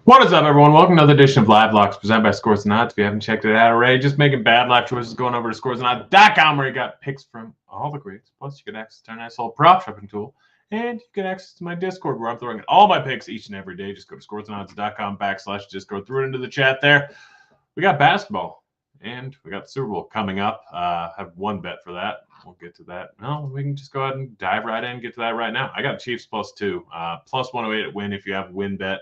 What is up, everyone? Welcome to another edition of Live Locks presented by Scores and Odds. If you haven't checked it out already, just making bad life choices, going over to scoresandodds.com where you got picks from all the greats. Plus, you get access to our nice little prop shopping tool. And you get access to my Discord where I'm throwing in all my picks each and every day. Just go to scoresandodds.com/Discord. Throw it into the chat there. We got basketball and we got the Super Bowl coming up. I have one bet for that. We'll get to that. No, we can just go ahead and dive right in and get to that right now. I got Chiefs +2, plus 108 at win if you have win bet.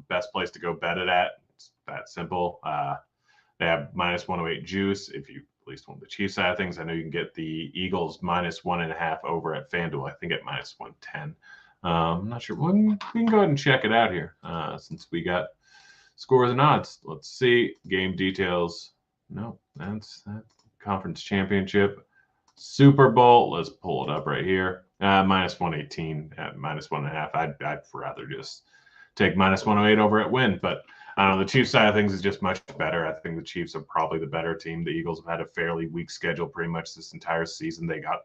Best place to go bet it at. It's that simple. They have minus 108 juice if you at least want the Chiefs side of things. I know you can get the Eagles minus 1.5 over at FanDuel. I think at minus 110. I'm not sure. We can go ahead and check it out here since we got scores and odds. Let's see. Game details. No, that's that conference championship. Super Bowl. Let's pull it up right here. Minus 118 at minus 1.5. I'd rather just take minus 108 over at win. But I don't know, the Chiefs side of things is just much better. I think the Chiefs are probably the better team. The Eagles have had a fairly weak schedule pretty much this entire season. They got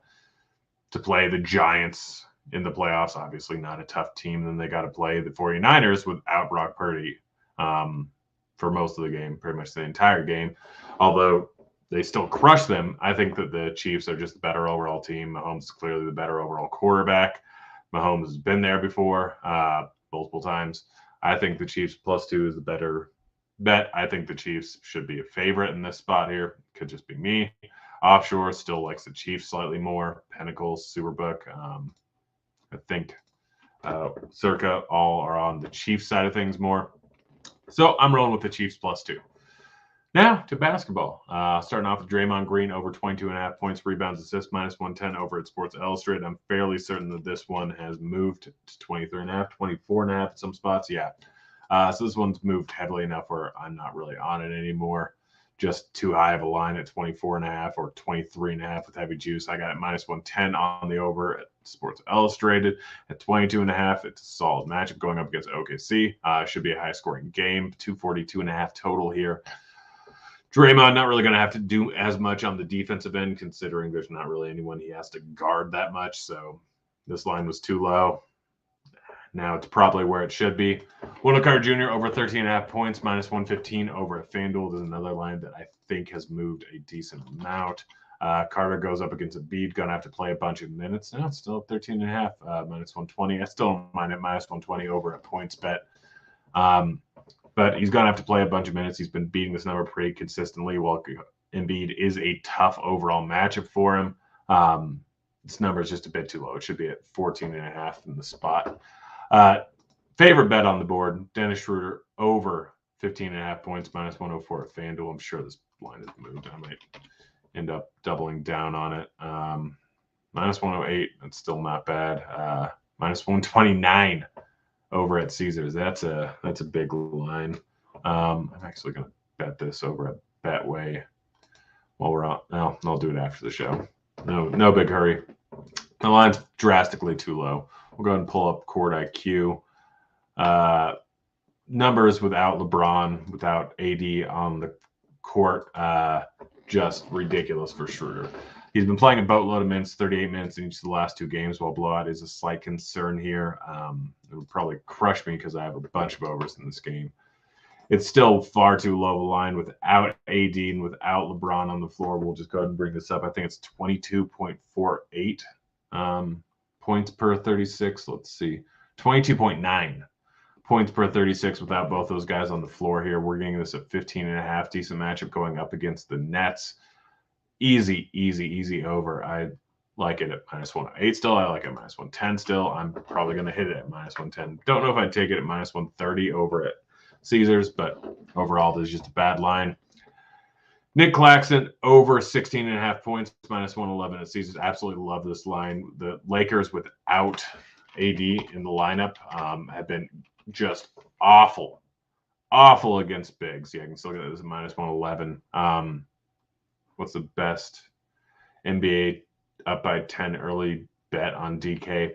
to play the Giants in the playoffs, obviously not a tough team. Then they got to play the 49ers without Brock Purdy for most of the game, pretty much the entire game. Although they still crush them, I think that the Chiefs are just the better overall team. Mahomes is clearly the better overall quarterback. Mahomes has been there before. Multiple times. I think the Chiefs +2 is the better bet. I think the Chiefs should be a favorite in this spot here. Could just be me. Offshore still likes the Chiefs slightly more. Pinnacle, Superbook. I think Circa all are on the Chiefs side of things more. So I'm rolling with the Chiefs +2. Now to basketball. Starting off with Draymond Green over 22.5 points, rebounds, assists, minus 110 over at Sports Illustrated. I'm fairly certain that this one has moved to 23.5, 24.5 at some spots. Yeah. So this one's moved heavily enough where I'm not really on it anymore. Just too high of a line at 24.5 or 23.5 with heavy juice. I got it minus 110 on the over at Sports Illustrated. At 22.5, it's a solid matchup going up against OKC. Should be a high scoring game. 242.5 total here. Draymond not really going to have to do as much on the defensive end, considering there's not really anyone he has to guard that much. So this line was too low. Now it's probably where it should be. Wendell Carter Jr. over 13.5 points, minus 115 over at FanDuel. There's another line that I think has moved a decent amount. Carter goes up against Embiid, going to have to play a bunch of minutes. Now it's still 13.5, minus 120. I still don't mind it, minus 120 over at PointsBet. But he's going to have to play a bunch of minutes. He's been beating this number pretty consistently, while Embiid is a tough overall matchup for him. This number is just a bit too low. It should be at 14.5 in the spot. Favorite bet on the board, Dennis Schroeder over 15.5 points, minus 104 at FanDuel. I'm sure this line is moved. I might end up doubling down on it. Minus 108, that's still not bad. Minus 129. Over at Caesars. That's a big line. I'm actually going to bet this over at Betway while we're on. No, I'll do it after the show. No big hurry. The line's drastically too low. We'll go ahead and pull up Court IQ. Numbers without LeBron, without AD on the court, just ridiculous for Schroeder. He's been playing a boatload of minutes, 38 minutes in each of the last two games, while blowout is a slight concern here. It would probably crush me because I have a bunch of overs in this game. It's still far too low of a line without AD and without LeBron on the floor. We'll just go ahead and bring this up. I think it's 22.48 points per 36. Let's see. 22.9 points per 36 without both those guys on the floor here. We're getting this at 15.5. Decent matchup going up against the Nets. Easy over. I like it at minus 108 still. I like it at minus 110 still. I'm probably going to hit it at minus 110. Don't know if I'd take it at minus 130 over at Caesars, but overall, this is just a bad line. Nick Claxton over 16.5 points, minus 111 at Caesars. Absolutely love this line. The Lakers without AD in the lineup have been just awful against bigs. Yeah, I can still get this at minus 111. What's the best NBA up by 10 early bet on DK? I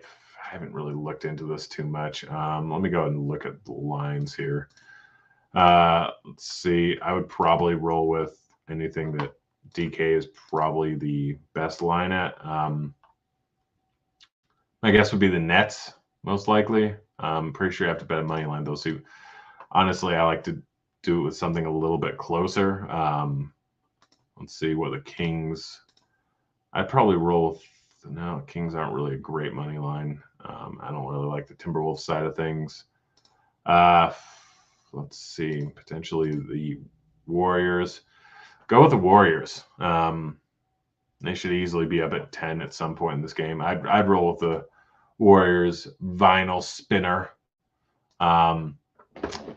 haven't really looked into this too much. Let me go ahead and look at the lines here. Let's see. I would probably roll with anything that DK is probably the best line at. My guess would be the Nets, most likely. I'm pretty sure you have to bet a money line, those two. Honestly, I like to do it with something a little bit closer. Let's see what the Kings. I'd probably roll with. No, Kings aren't really a great money line. I don't really like the Timberwolves side of things. Let's see. Potentially the Warriors. Go with the Warriors. They should easily be up at 10 at some point in this game. I'd roll with the Warriors vinyl spinner.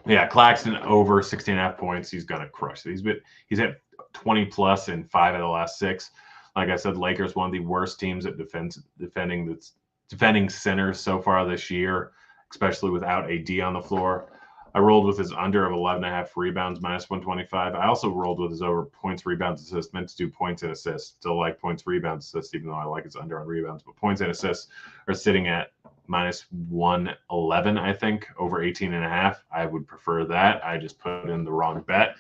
Yeah, Claxton over 16.5 points. He's gonna crush it. He's at 20 plus in 5 of the last 6. Like I said, Lakers one of the worst teams at defending centers so far this year, especially without AD on the floor. I rolled with his under of 11.5 rebounds, minus 125. I also rolled with his over points, rebounds, assists. Meant to do points and assists. Still like points, rebounds, assists, even though I like his under on rebounds. But points and assists are sitting at minus 111, I think, over 18.5. I would prefer that. I just put in the wrong bet.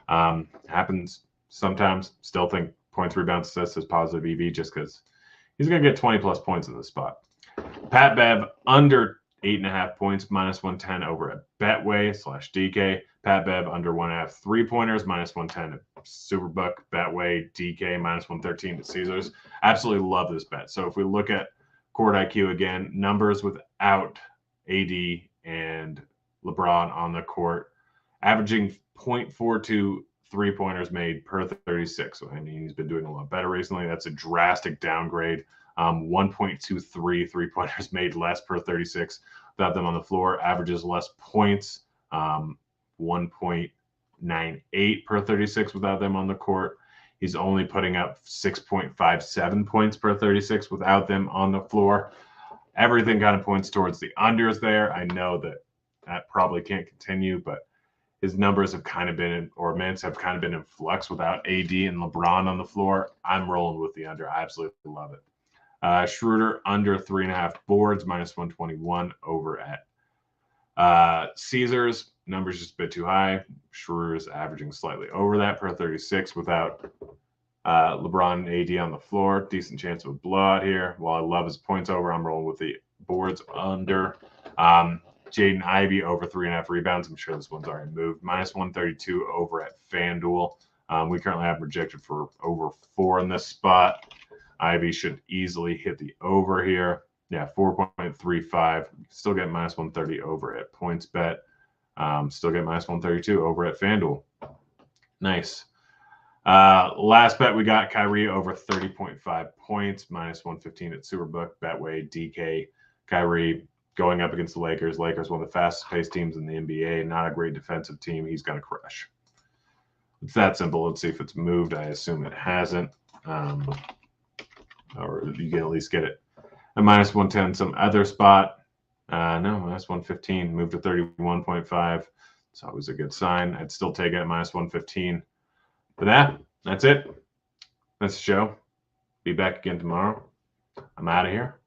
Happens sometimes. Still think points, rebounds, assists is positive EV just because he's going to get 20 plus points in this spot. Pat Bev under 8.5 points, minus 110 over at Betway/DK. Pat Bev under 1.5 3-pointers, minus 110 at Superbook, Betway, DK, minus 113 at Caesars. Absolutely love this bet. So if we look at Court IQ again, numbers without AD and LeBron on the court, averaging 0.42 3-pointers made per 36. So, I mean, he's been doing a lot better recently. That's a drastic downgrade. 1.23 3-pointers made less per 36 without them on the floor. Averages less points. 1.98 per 36 without them on the court. He's only putting up 6.57 points per 36 without them on the floor. Everything kind of points towards the unders there. I know that probably can't continue, but his numbers have kind of been, or minutes have kind of been in flux without AD and LeBron on the floor. I'm rolling with the under. I absolutely love it. Schroeder under 3.5 boards, minus 121 over at Caesars. Numbers just a bit too high. Schroeder's averaging slightly over that per 36 without LeBron and AD on the floor. Decent chance of a blowout here. While I love his points over, I'm rolling with the boards under. Jaden Ivey over 3.5 rebounds. I'm sure this one's already moved. Minus 132 over at FanDuel. We currently have projected for over 4 in this spot. Ivy should easily hit the over here. Yeah, 4.35. Still get minus 130 over at PointsBet. Still get minus 132 over at FanDuel. Nice. Last bet we got Kyrie over 30.5 points, minus 115 at Superbook, Betway, DK. Kyrie going up against the Lakers. Lakers, one of the fastest paced teams in the NBA. Not a great defensive team. He's going to crush. It's that simple. Let's see if it's moved. I assume it hasn't. Or you can at least get it at minus 110 some other spot. No, minus 115. Moved to 31.5. It's always a good sign. I'd still take it at minus 115. But that's it. That's the show. Be back again tomorrow. I'm out of here.